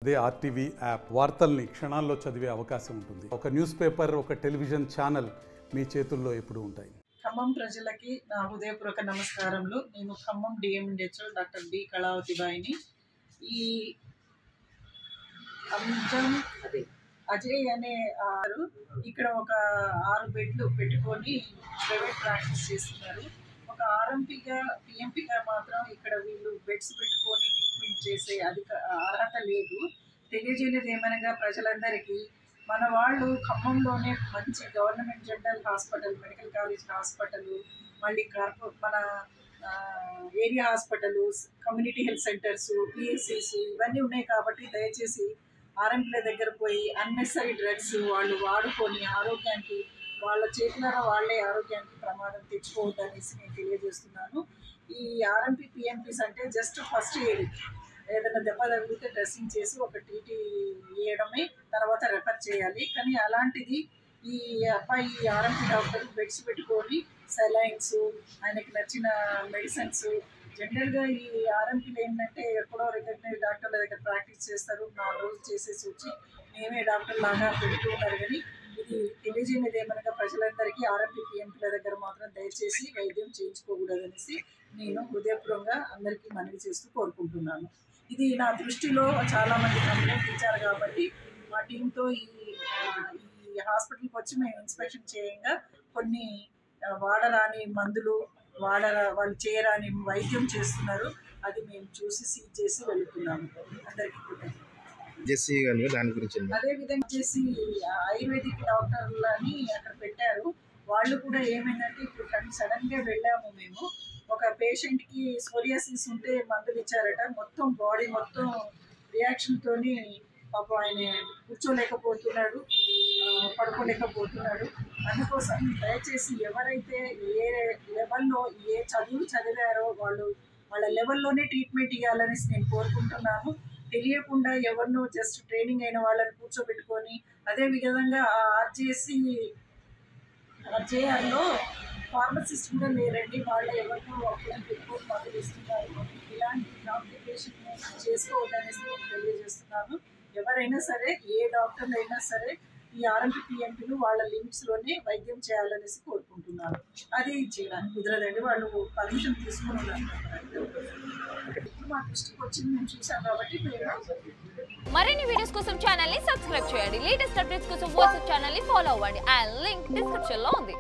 అదే RTV app వార్తల్ని క్షణాల్లో చదివే అవకాశం ఉంటుంది. ఒక న్యూస్ పేపర్, ఒక టెలివిజన్ ఛానల్ మీ చేతుల్లో ఎప్పుడూ ఉంటాయి. ఖమ్మం ప్రజలకి నా హృదయపూర్వక నమస్కారములు. నేను Khammam DMHO doctor B Kalavathi బాయిని. ఈ అజయ్ అనే ఇక్కడ ఒక 6 బెడ్లు పెట్టుకొని ప్రైవేట్ ప్రాక్టీస్ చేస్తున్నారు. ఒక ఆర్ఎంపీగా పిఎంపీగా మాత్రం ఇక్కడ వీళ్ళు బెడ్స్ పెట్టుకొని ట్రీట్మెంట్ చేసే అర్హత లేదు. తెలియజేయలేదు ఏమనగా ప్రజలందరికీ మన వాళ్ళు ఖమ్మంలోనే మంచి government general hospital, medical college hospital, మళ్ళీ మన area hospital, community health centres, PHCs ఇవన్నీ ఉన్నాయి. కాబట్టి దయచేసి ఆర్ఎంపీల దగ్గర పోయి అన్నెసరీ డ్రగ్స్ వాళ్ళు వాడుకొని ఆరోగ్యానికి వాళ్ళ చేతులారా వాళ్ళే ఆరోగ్యానికి ప్రమాదం తెచ్చుకోవద్దనేసి నేను తెలియజేస్తున్నాను. ఈ ఆర్ఎంపీ పిఎంపీస్ అంటే జస్ట్ ఫస్ట్ ఎయిడ్, ఏదైనా దెబ్బ తగిలితే డ్రెస్సింగ్ చేసి ఒక టీటీ వేయడమే, తర్వాత రెఫర్ చేయాలి. కానీ అలాంటిది ఈ అబ్బాయి ఆర్ఎంపీ డాక్టర్ బెడ్స్ పెట్టుకొని సెలైన్స్, ఆయనకి నచ్చిన మెడిసిన్స్, జనరల్గా ఈ ఆర్ఎంపీలు ఏంటంటే ఎక్కడో రికగ్నైజ్ డాక్టర్ల దగ్గర ప్రాక్టీస్ చేస్తారు, 4 రోజులు చేసేసి వచ్చి మేమే డాక్టర్ లాగా పెడుతూ ఉన్నారు. కానీ ఇది తెలియజేయలేదు ఏమనగా ప్రజలందరికీ ఆర్ఎంపీ పిఎంపీల దగ్గర మాత్రం దయచేసి వైద్యం చేయించుకోకూడదనేసి నేను హృదయపూర్వకంగా అందరికీ మనవి చేస్తూ కోరుకుంటున్నాను. ఇది నా దృష్టిలో చాలామంది కంప్లైంట్ ఇచ్చారు కాబట్టి మా టీంతో ఈ హాస్పిటల్కి వచ్చి మేము ఇన్స్పెక్షన్ చేయంగా కొన్ని వాడరాని మందులు, వాళ్ళు చేయరాని వైద్యం చేస్తున్నారు. అది మేము చూసి సీజ్ చేసి వెళుతున్నాము. అందరికీ దాని గురించి అదేవిధంగా చేసి ఆయుర్వేదిక్ డాక్టర్లని అక్కడ పెట్టారు. వాళ్ళు కూడా ఏమైందంటే ఇప్పుడు సడన్గా వెళ్ళాము మేము. ఒక పేషెంట్కి సోరియాసిస్ ఉంటే మందులు ఇచ్చారట. మొత్తం బాడీ మొత్తం రియాక్షన్తోని పాపం ఆయన కూర్చోలేకపోతున్నాడు, పడుకోలేకపోతున్నాడు. అందుకోసం దయచేసి ఎవరైతే ఏ లెవెల్లో ఏ చదువు చదివారో వాళ్ళ లెవెల్లోనే ట్రీట్మెంట్ ఇవ్వాలనేసి నేను కోరుకుంటున్నాను. తెలియకుండా ఎవరినో జస్ట్ ట్రైనింగ్ అయిన వాళ్ళని కూర్చోబెట్టుకొని, అదేవిధంగా ఆర్జేఆర్లో ఫార్మసిస్ట్ కూడా లేరండి. వాళ్ళు ఎవరినో పెట్టుకొని మందులు ఇస్తున్నారు. ఇలాంటి కాంప్లికేషన్ చేసుకోవద్దనేసి నేను తెలియజేస్తున్నాను. ఎవరైనా సరే, ఏ డాక్టర్లు అయినా సరే ఈ ఆర్ఎంపీ పిఎంపీలు వాళ్ళ లిమిట్స్లోనే వైద్యం చేయాలనేసి కోరుకుంటున్నాను. అది చేయడానికి కుదరదండి, వాళ్ళు పర్మిషన్ తీసుకుని ఉన్నారు. మా దృష్టికి వచ్చింది, మేము చూసాం కాబట్టి. మరిన్ని వీడియోస్ కోసం ఛానల్ ని సబ్స్క్రైబ్ చేయండి. లేటెస్ట్ అప్డేట్స్ కోసం వాట్సాప్ ఛానల్ ని ఫాలో అవ్వండి. ఆ లింక్ డిస్క్రిప్షన్ లో ఉంది.